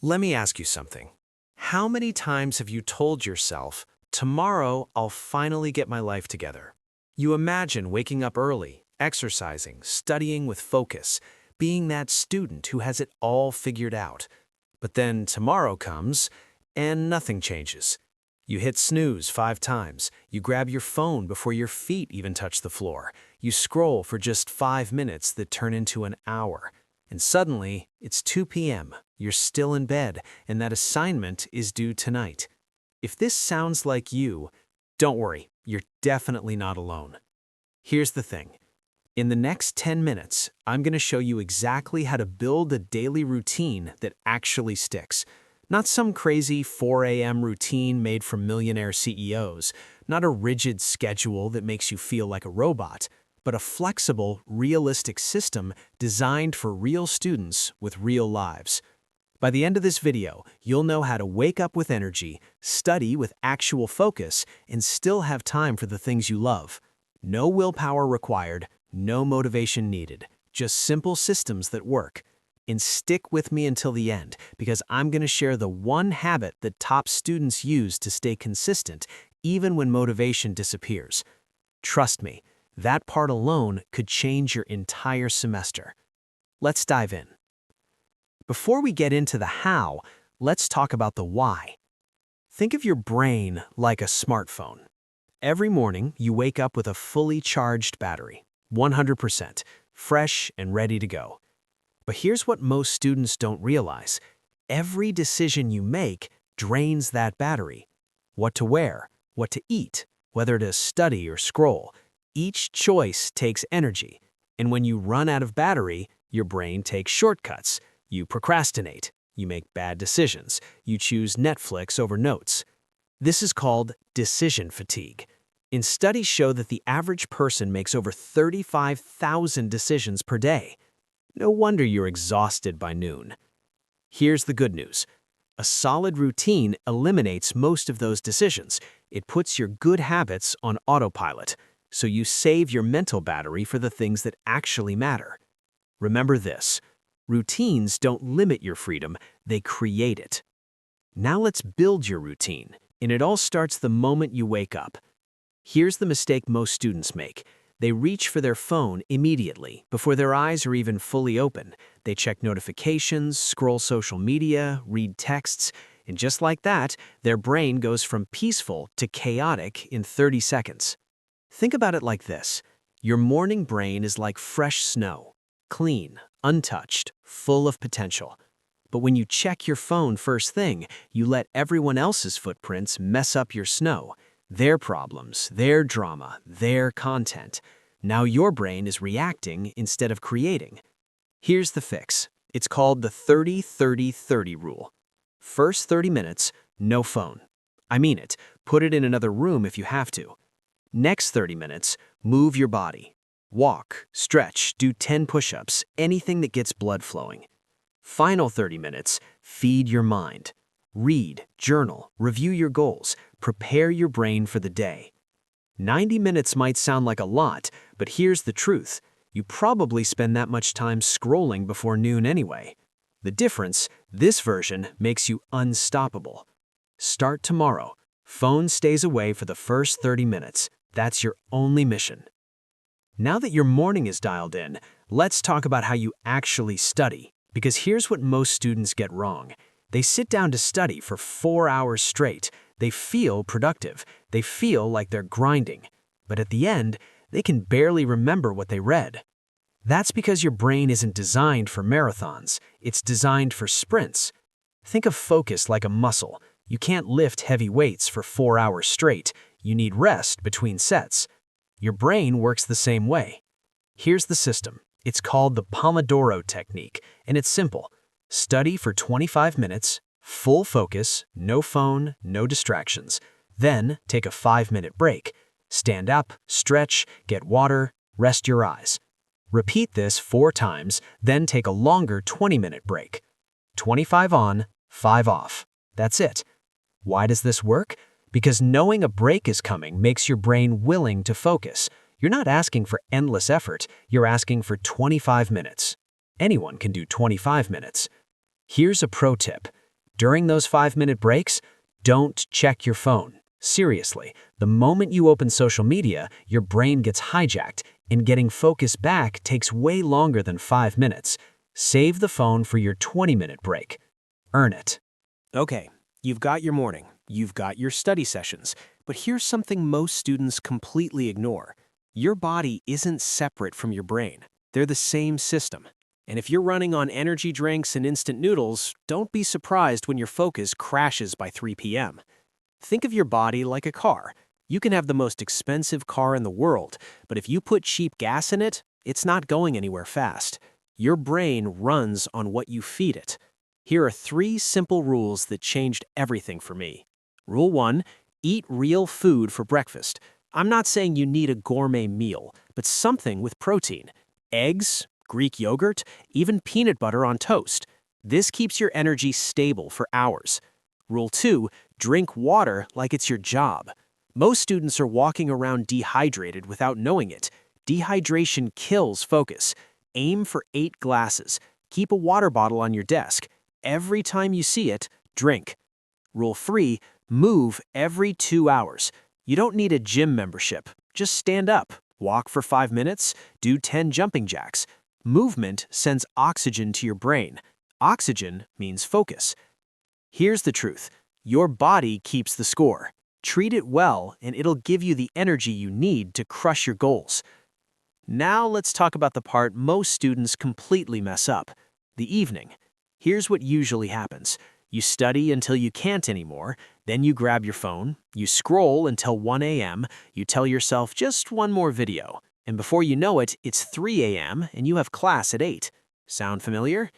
Let me ask you something. How many times have you told yourself, tomorrow I'll finally get my life together? You imagine waking up early, exercising, studying with focus, being that student who has it all figured out. But then tomorrow comes, and nothing changes. You hit snooze 5 times, you grab your phone before your feet even touch the floor, you scroll for just 5 minutes that turn into an hour. And suddenly, it's 2 p.m., you're still in bed, and that assignment is due tonight. If this sounds like you, don't worry, you're definitely not alone. Here's the thing. In the next 10 minutes, I'm going to show you exactly how to build a daily routine that actually sticks. Not some crazy 4 a.m. routine made from millionaire CEOs, not a rigid schedule that makes you feel like a robot, but a flexible, realistic system designed for real students with real lives. By the end of this video, you'll know how to wake up with energy, study with actual focus, and still have time for the things you love. No willpower required, no motivation needed, just simple systems that work. And stick with me until the end, because I'm going to share the one habit that top students use to stay consistent, even when motivation disappears. Trust me, that part alone could change your entire semester. Let's dive in. Before we get into the how, let's talk about the why. Think of your brain like a smartphone. Every morning, you wake up with a fully charged battery, 100%, fresh and ready to go. But here's what most students don't realize. Every decision you make drains that battery. What to wear, what to eat, whether to study or scroll. Each choice takes energy. And when you run out of battery, your brain takes shortcuts. You procrastinate. You make bad decisions. You choose Netflix over notes. This is called decision fatigue. And studies show that the average person makes over 35,000 decisions per day. No wonder you're exhausted by noon. Here's the good news. A solid routine eliminates most of those decisions. It puts your good habits on autopilot, so you save your mental battery for the things that actually matter. Remember this. Routines don't limit your freedom, they create it. Now let's build your routine, and it all starts the moment you wake up. Here's the mistake most students make. They reach for their phone immediately, before their eyes are even fully open. They check notifications, scroll social media, read texts, and just like that, their brain goes from peaceful to chaotic in 30 seconds. Think about it like this. Your morning brain is like fresh snow, clean, untouched, full of potential. But when you check your phone first thing, you let everyone else's footprints mess up your snow. Their problems, their drama, their content. Now your brain is reacting instead of creating. Here's the fix. It's called the 30-30-30 rule. First 30 minutes, no phone. I mean it. Put it in another room if you have to. Next 30 minutes, move your body. Walk, stretch, do 10 push-ups, anything that gets blood flowing. Final 30 minutes, feed your mind. Read, journal, review your goals, prepare your brain for the day. 90 minutes might sound like a lot, but here's the truth. You probably spend that much time scrolling before noon anyway. The difference, this version makes you unstoppable. Start tomorrow. Phone stays away for the first 30 minutes. That's your only mission. Now that your morning is dialed in, let's talk about how you actually study, because here's what most students get wrong. They sit down to study for 4 hours straight. They feel productive. They feel like they're grinding. But at the end, they can barely remember what they read. That's because your brain isn't designed for marathons. It's designed for sprints. Think of focus like a muscle. You can't lift heavy weights for 4 hours straight. You need rest between sets. Your brain works the same way. Here's the system. It's called the Pomodoro technique, and it's simple. Study for 25 minutes, full focus, no phone, no distractions. Then take a 5-minute break. Stand up, stretch, get water, rest your eyes. Repeat this 4 times, then take a longer 20-minute break. 25 on, 5 off. That's it. Why does this work? Because knowing a break is coming makes your brain willing to focus. You're not asking for endless effort, you're asking for 25 minutes. Anyone can do 25 minutes. Here's a pro tip. During those 5-minute breaks, don't check your phone. Seriously, the moment you open social media, your brain gets hijacked, and getting focus back takes way longer than 5 minutes. Save the phone for your 20-minute break. Earn it. Okay, you've got your morning, you've got your study sessions, but here's something most students completely ignore. Your body isn't separate from your brain. They're the same system. And if you're running on energy drinks and instant noodles, don't be surprised when your focus crashes by 3 p.m. Think of your body like a car. You can have the most expensive car in the world, but if you put cheap gas in it, it's not going anywhere fast. Your brain runs on what you feed it. Here are 3 simple rules that changed everything for me. Rule 1, eat real food for breakfast. I'm not saying you need a gourmet meal, but something with protein. Eggs, Greek yogurt, even peanut butter on toast. This keeps your energy stable for hours. Rule 2, drink water like it's your job. Most students are walking around dehydrated without knowing it. Dehydration kills focus. Aim for 8 glasses. Keep a water bottle on your desk. Every time you see it, drink. Rule 3, move every 2 hours. You don't need a gym membership. Just stand up, walk for 5 minutes, do 10 jumping jacks. Movement sends oxygen to your brain. Oxygen means focus. Here's the truth. Your body keeps the score. Treat it well, and it'll give you the energy you need to crush your goals. Now let's talk about the part most students completely mess up, the evening. Here's what usually happens. You study until you can't anymore, then you grab your phone, you scroll until 1 a.m., you tell yourself just one more video, and before you know it, it's 3 a.m. and you have class at 8. Sound familiar?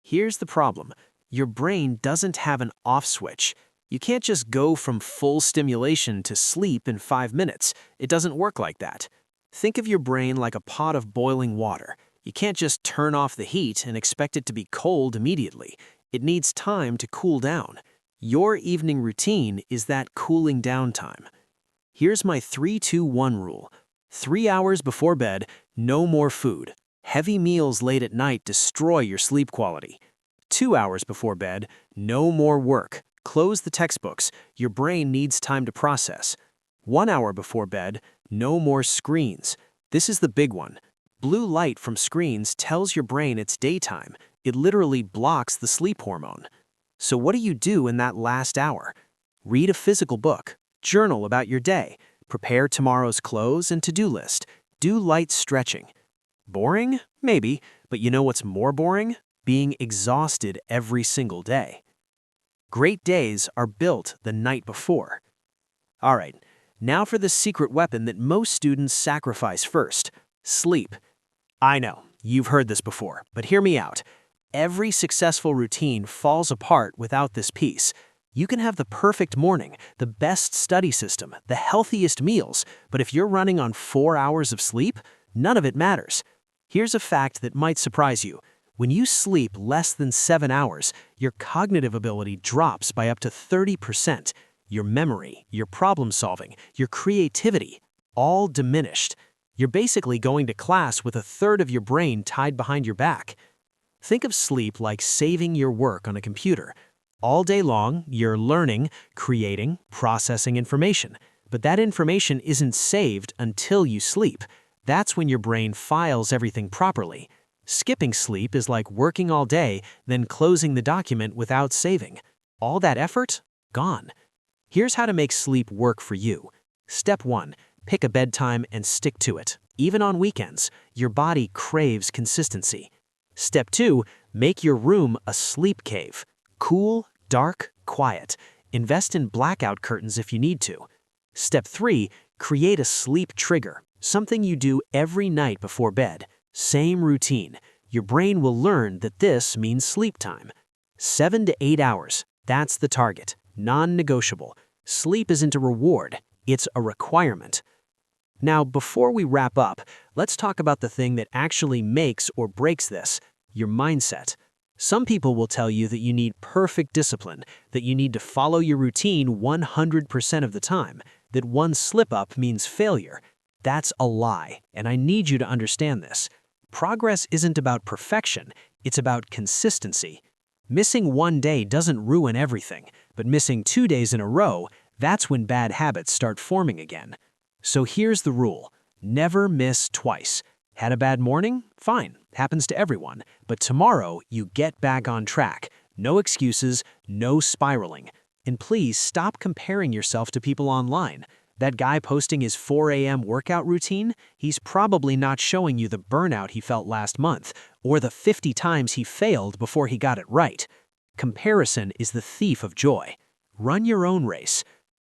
Here's the problem. Your brain doesn't have an off switch. You can't just go from full stimulation to sleep in 5 minutes. It doesn't work like that. Think of your brain like a pot of boiling water. You can't just turn off the heat and expect it to be cold immediately. It needs time to cool down. Your evening routine is that cooling down time. Here's my 3-2-1 rule. 3 hours before bed, no more food. Heavy meals late at night destroy your sleep quality. 2 hours before bed, no more work. Close the textbooks. Your brain needs time to process. 1 hour before bed, no more screens. This is the big one. Blue light from screens tells your brain it's daytime. It literally blocks the sleep hormone. So what do you do in that last hour? Read a physical book. Journal about your day. Prepare tomorrow's clothes and to-do list. Do light stretching. Boring? Maybe. But you know what's more boring? Being exhausted every single day. Great days are built the night before. All right, now for the secret weapon that most students sacrifice first, sleep. I know, you've heard this before, but hear me out. Every successful routine falls apart without this piece. You can have the perfect morning, the best study system, the healthiest meals, but if you're running on 4 hours of sleep, none of it matters. Here's a fact that might surprise you. When you sleep less than 7 hours, your cognitive ability drops by up to 30%. Your memory, your problem solving, your creativity, all diminished. You're basically going to class with a third of your brain tied behind your back. Think of sleep like saving your work on a computer. All day long, you're learning, creating, processing information. But that information isn't saved until you sleep. That's when your brain files everything properly. Skipping sleep is like working all day, then closing the document without saving. All that effort? Gone. Here's how to make sleep work for you. Step 1. Pick a bedtime and stick to it. Even on weekends, your body craves consistency. Step 2. Make your room a sleep cave. Cool, dark, quiet. Invest in blackout curtains if you need to. Step 3. Create a sleep trigger, something you do every night before bed. Same routine. Your brain will learn that this means sleep time. 7 to 8 hours. That's the target. Non-negotiable. Sleep isn't a reward. It's a requirement. Now, before we wrap up, let's talk about the thing that actually makes or breaks this, your mindset. Some people will tell you that you need perfect discipline, that you need to follow your routine 100% of the time, that one slip-up means failure. That's a lie, and I need you to understand this. Progress isn't about perfection, it's about consistency. Missing one day doesn't ruin everything, but missing 2 days in a row, that's when bad habits start forming again. So here's the rule. Never miss twice. Had a bad morning? Fine, happens to everyone. But tomorrow, you get back on track. No excuses, no spiraling. And please stop comparing yourself to people online. That guy posting his 4 a.m. workout routine, he's probably not showing you the burnout he felt last month, or the 50 times he failed before he got it right. Comparison is the thief of joy. Run your own race.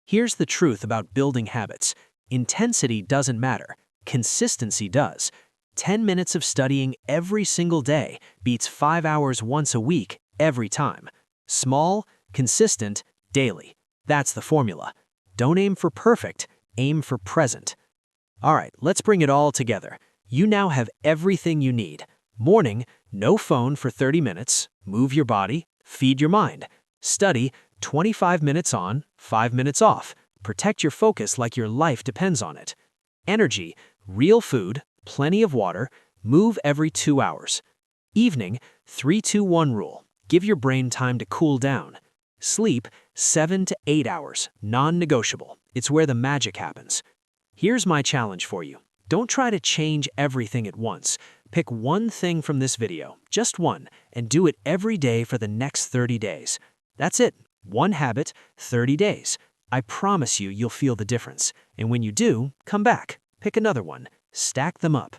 Here's the truth about building habits. Intensity doesn't matter. Consistency does. 10 minutes of studying every single day beats 5 hours once a week every time. Small, consistent, daily. That's the formula. Don't aim for perfect, aim for present. All right, let's bring it all together. You now have everything you need. Morning, no phone for 30 minutes. Move your body, feed your mind. Study, 25 minutes on, 5 minutes off. Protect your focus like your life depends on it. Energy, real food, plenty of water, move every 2 hours. Evening, 3-2-1 rule. Give your brain time to cool down. Sleep, 7 to 8 hours, non-negotiable. It's where the magic happens. Here's my challenge for you. Don't try to change everything at once. Pick one thing from this video, just one, and do it every day for the next 30 days. That's it. One habit, 30 days. I promise you, you'll feel the difference. And when you do, come back. Pick another one. Stack them up.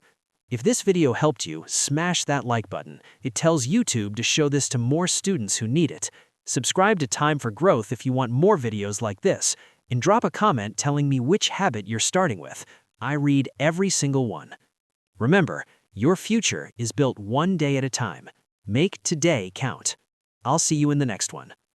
If this video helped you, smash that like button. It tells YouTube to show this to more students who need it. Subscribe to Time for Growth if you want more videos like this, and drop a comment telling me which habit you're starting with. I read every single one. Remember, your future is built one day at a time. Make today count. I'll see you in the next one.